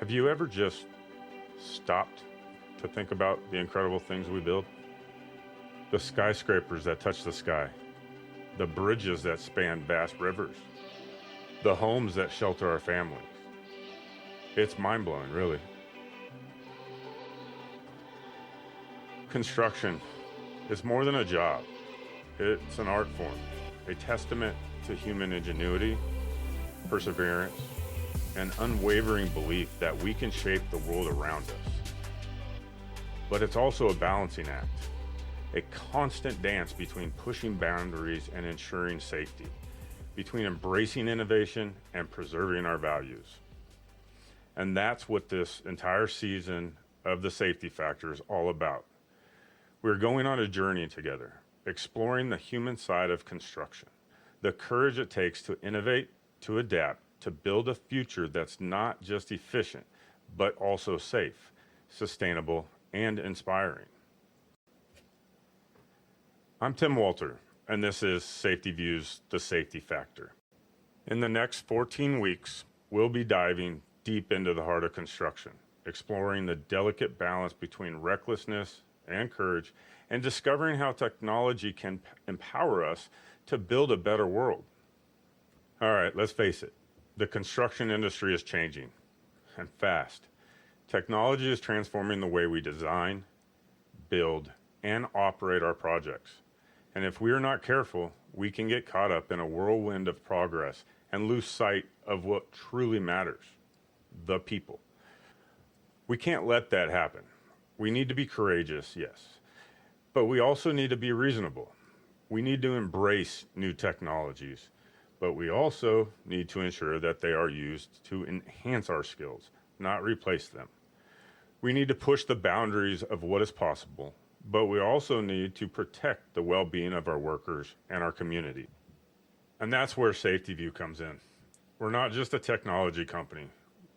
Have you ever just stopped to think about the incredible things we build? The skyscrapers that touch the sky, the bridges that span vast rivers, the homes that shelter our families. It's mind-blowing, really. Construction is more than a job. It's an art form, a testament to human ingenuity, perseverance, and unwavering belief that we can shape the world around us. But it's also a balancing act, a constant dance between pushing boundaries and ensuring safety, between embracing innovation and preserving our values. And that's what this entire season of The Safety Factor is all about. We're going on a journey together, exploring the human side of construction, the courage it takes to innovate, to adapt, to build a future that's not just efficient, but also safe, sustainable, and inspiring. I'm Tim Wolter, and this is Safety Views, The Safety Factor. In the next 14 weeks, we'll be diving deep into the heart of construction, exploring the delicate balance between recklessness and courage, and discovering how technology can empower us to build a better world. All right, let's face it. The construction industry is changing, and fast. Technology is transforming the way we design, build, and operate our projects. And if we are not careful, we can get caught up in a whirlwind of progress and lose sight of what truly matters, the people. We can't let that happen. We need to be courageous, yes, but we also need to be reasonable. We need to embrace new technologies, but we also need to ensure that they are used to enhance our skills, not replace them. We need to push the boundaries of what is possible, but we also need to protect the well-being of our workers and our community. And that's where Safety View comes in. We're not just a technology company.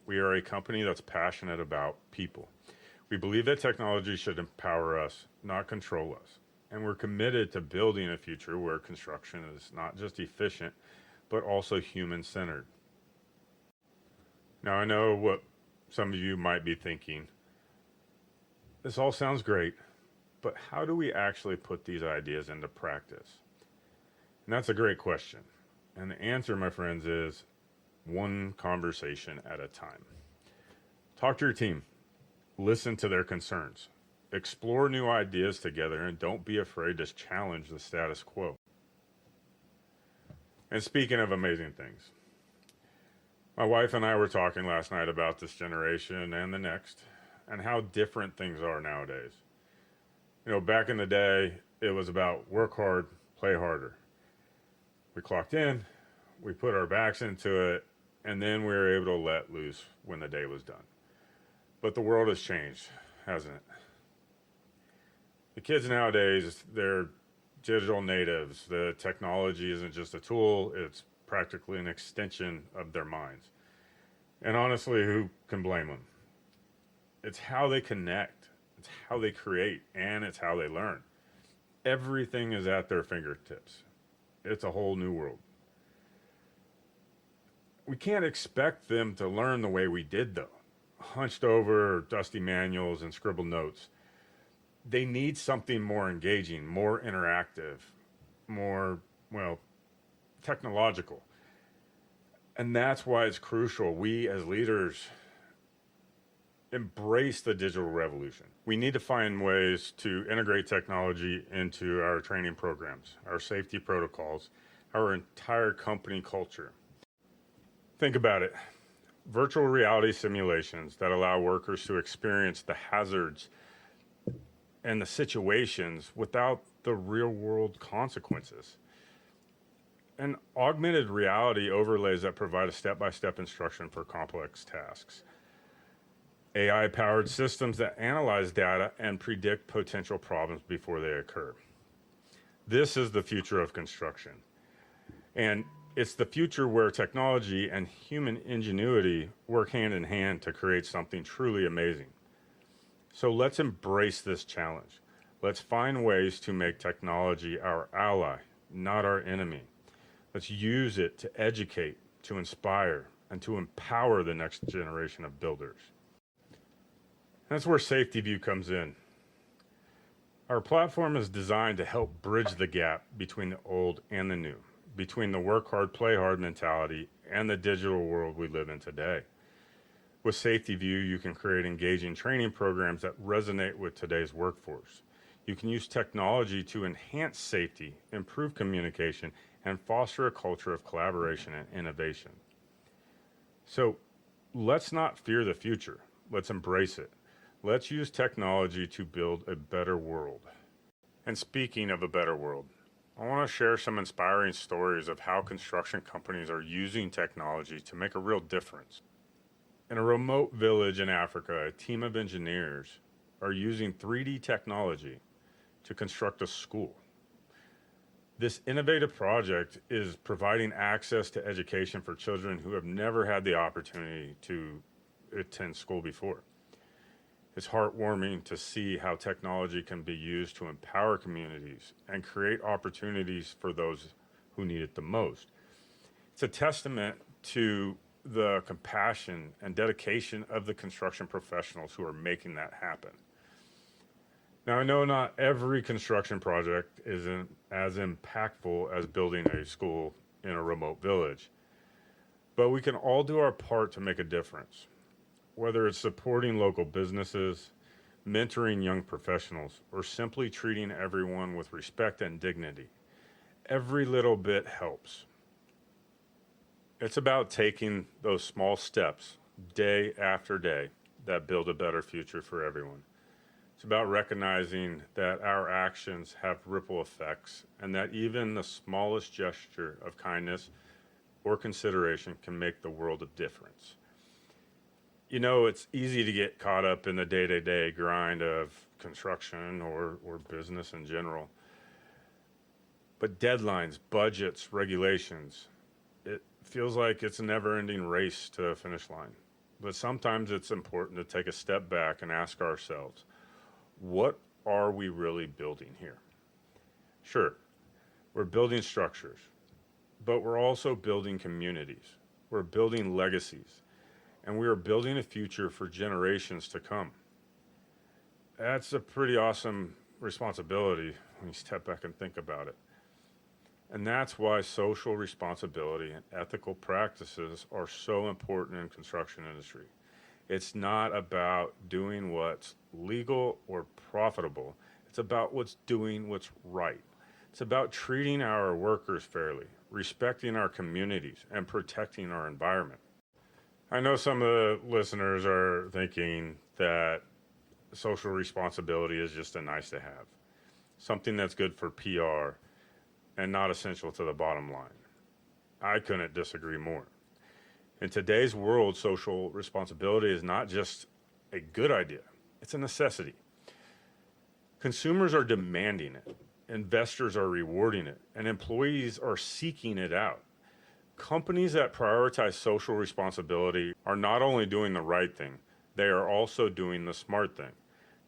We are a company that's passionate about people. We believe that technology should empower us, not control us. And we're committed to building a future where construction is not just efficient, but also human-centered. Now, I know what some of you might be thinking. This all sounds great, but how do we actually put these ideas into practice? And that's a great question. And the answer, my friends, is one conversation at a time. Talk to your team. Listen to their concerns. Explore new ideas together, and don't be afraid to challenge the status quo. And speaking of amazing things, my wife and I were talking last night about this generation and the next, and how different things are nowadays. You know, back in the day, it was about work hard, play harder. We clocked in, we put our backs into it, and then we were able to let loose when the day was done. But the world has changed, hasn't it? The kids nowadays, they're digital natives. The technology isn't just a tool, it's practically an extension of their minds. And honestly, who can blame them? It's how they connect, it's how they create, and it's how they learn. Everything is at their fingertips. It's a whole new world. We can't expect them to learn the way we did, though. Hunched over dusty manuals and scribbled notes. They need something more engaging, more interactive, more, technological. And that's why it's crucial we as leaders embrace the digital revolution. We need to find ways to integrate technology into our training programs, our safety protocols, our entire company culture. Think about it. Virtual reality simulations that allow workers to experience the hazards and the situations without the real world consequences. And augmented reality overlays that provide a step-by-step instruction for complex tasks. AI-powered systems that analyze data and predict potential problems before they occur. This is the future of construction. And it's the future where technology and human ingenuity work hand in hand to create something truly amazing. So let's embrace this challenge. Let's find ways to make technology our ally, not our enemy. Let's use it to educate, to inspire, and to empower the next generation of builders. That's where Safety View comes in. Our platform is designed to help bridge the gap between the old and the new, between the work hard, play hard mentality and the digital world we live in today. With Safety View, you can create engaging training programs that resonate with today's workforce. You can use technology to enhance safety, improve communication, and foster a culture of collaboration and innovation. So let's not fear the future. Let's embrace it. Let's use technology to build a better world. And speaking of a better world, I want to share some inspiring stories of how construction companies are using technology to make a real difference. In a remote village in Africa, a team of engineers are using 3D technology to construct a school. This innovative project is providing access to education for children who have never had the opportunity to attend school before. It's heartwarming to see how technology can be used to empower communities and create opportunities for those who need it the most. It's a testament to the compassion and dedication of the construction professionals who are making that happen. Now, I know not every construction project is as impactful as building a school in a remote village, but we can all do our part to make a difference. Whether it's supporting local businesses, mentoring young professionals, or simply treating everyone with respect and dignity, every little bit helps. It's about taking those small steps day after day that build a better future for everyone. It's about recognizing that our actions have ripple effects and that even the smallest gesture of kindness or consideration can make the world a difference. You know, it's easy to get caught up in the day-to-day grind of construction or business in general. But deadlines, budgets, regulations, it feels like it's a never-ending race to the finish line. But sometimes it's important to take a step back and ask ourselves, what are we really building here? Sure, we're building structures, but we're also building communities. We're building legacies. And we are building a future for generations to come. That's a pretty awesome responsibility when you step back and think about it. And that's why social responsibility and ethical practices are so important in the construction industry. It's not about doing what's legal or profitable. It's about doing what's right. It's about treating our workers fairly, respecting our communities, and protecting our environment. I know some of the listeners are thinking that social responsibility is just a nice to have, something that's good for PR and not essential to the bottom line. I couldn't disagree more. In today's world, social responsibility is not just a good idea, it's a necessity. Consumers are demanding it, investors are rewarding it, and employees are seeking it out. Companies that prioritize social responsibility are not only doing the right thing, they are also doing the smart thing.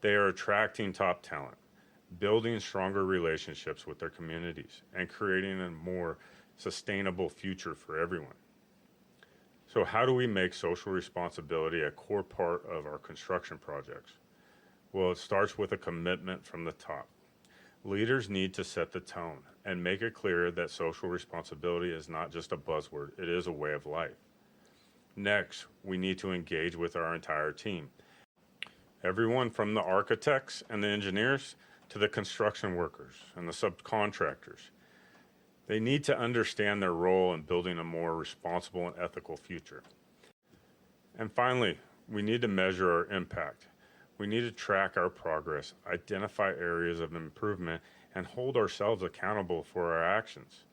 They are attracting top talent, building stronger relationships with their communities, and creating a more sustainable future for everyone. So how do we make social responsibility a core part of our construction projects? Well, it starts with a commitment from the top. Leaders need to set the tone and make it clear that social responsibility is not just a buzzword, it is a way of life. Next, we need to engage with our entire team. Everyone from the architects and the engineers to the construction workers and the subcontractors. They need to understand their role in building a more responsible and ethical future. And finally, we need to measure our impact. We need to track our progress, identify areas of improvement, and hold ourselves accountable for our actions.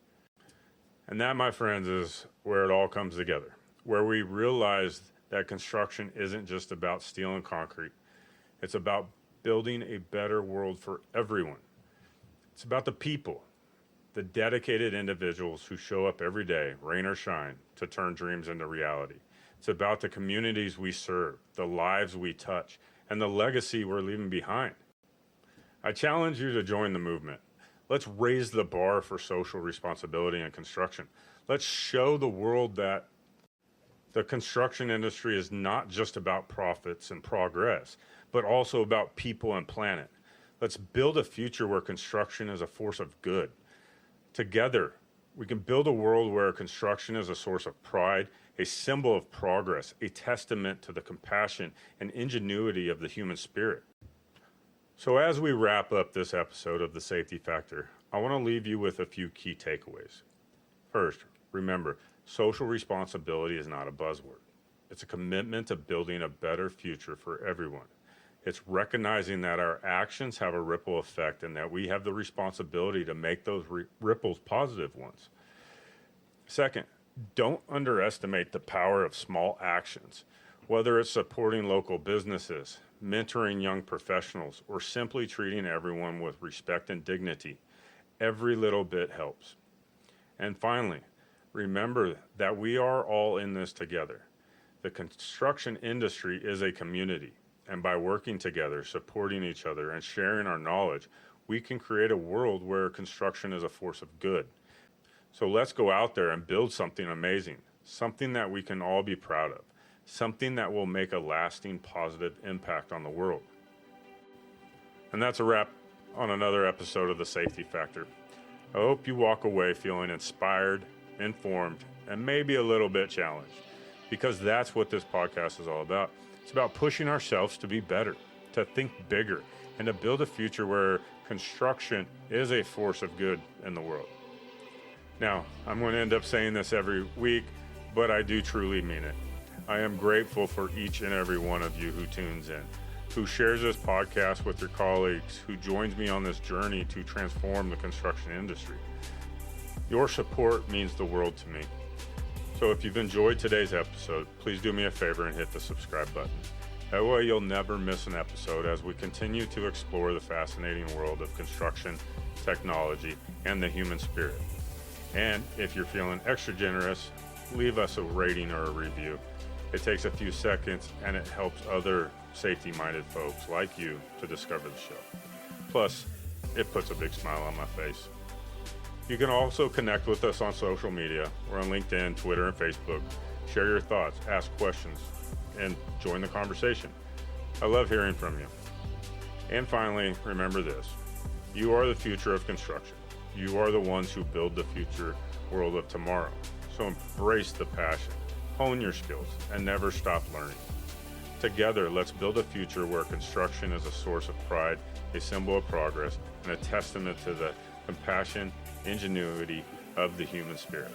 And that, my friends, is where it all comes together, where we realize that construction isn't just about steel and concrete. It's about building a better world for everyone. It's about the people, the dedicated individuals who show up every day, rain or shine, to turn dreams into reality. It's about the communities we serve, the lives we touch, and the legacy we're leaving behind. I challenge you to join the movement. Let's raise the bar for social responsibility in construction. Let's show the world that The construction industry is not just about profits and progress, but also about people and planet. Let's build a future where construction is a force of good. Together, we can build a world where construction is a source of pride, a symbol of progress, a testament to the compassion and ingenuity of the human spirit. So as we wrap up this episode of The Safety Factor, I want to leave you with a few key takeaways. First, remember, social responsibility is not a buzzword. It's a commitment to building a better future for everyone. It's recognizing that our actions have a ripple effect and that we have the responsibility to make those ripples positive ones. Second, don't underestimate the power of small actions, whether it's supporting local businesses, mentoring young professionals, or simply treating everyone with respect and dignity. Every little bit helps. And finally, remember that we are all in this together. The construction industry is a community, and by working together, supporting each other, and sharing our knowledge, we can create a world where construction is a force of good. So let's go out there and build something amazing, something that we can all be proud of, something that will make a lasting positive impact on the world. And that's a wrap on another episode of The Safety Factor. I hope you walk away feeling inspired, informed, and maybe a little bit challenged, because that's what this podcast is all about. It's about pushing ourselves to be better, to think bigger, and to build a future where construction is a force of good in the world. Now, I'm going to end up saying this every week, but I do truly mean it. I am grateful for each and every one of you who tunes in, who shares this podcast with your colleagues, who joins me on this journey to transform the construction industry. Your support means the world to me. So if you've enjoyed today's episode, please do me a favor and hit the subscribe button. That way you'll never miss an episode as we continue to explore the fascinating world of construction, technology, and the human spirit. And if you're feeling extra generous, leave us a rating or a review. It takes a few seconds and it helps other safety-minded folks like you to discover the show. Plus, it puts a big smile on my face. You can also connect with us on social media. We're on LinkedIn, Twitter, and Facebook. Share your thoughts, ask questions, and join the conversation. I love hearing from you. And finally, remember this. You are the future of construction. You are the ones who build the future world of tomorrow. So embrace the passion, hone your skills, and never stop learning. Together, let's build a future where construction is a source of pride, a symbol of progress, and a testament to the compassion, ingenuity of the human spirit.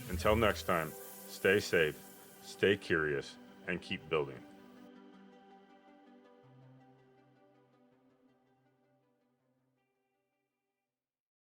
Until next time, stay safe, stay curious, and keep building.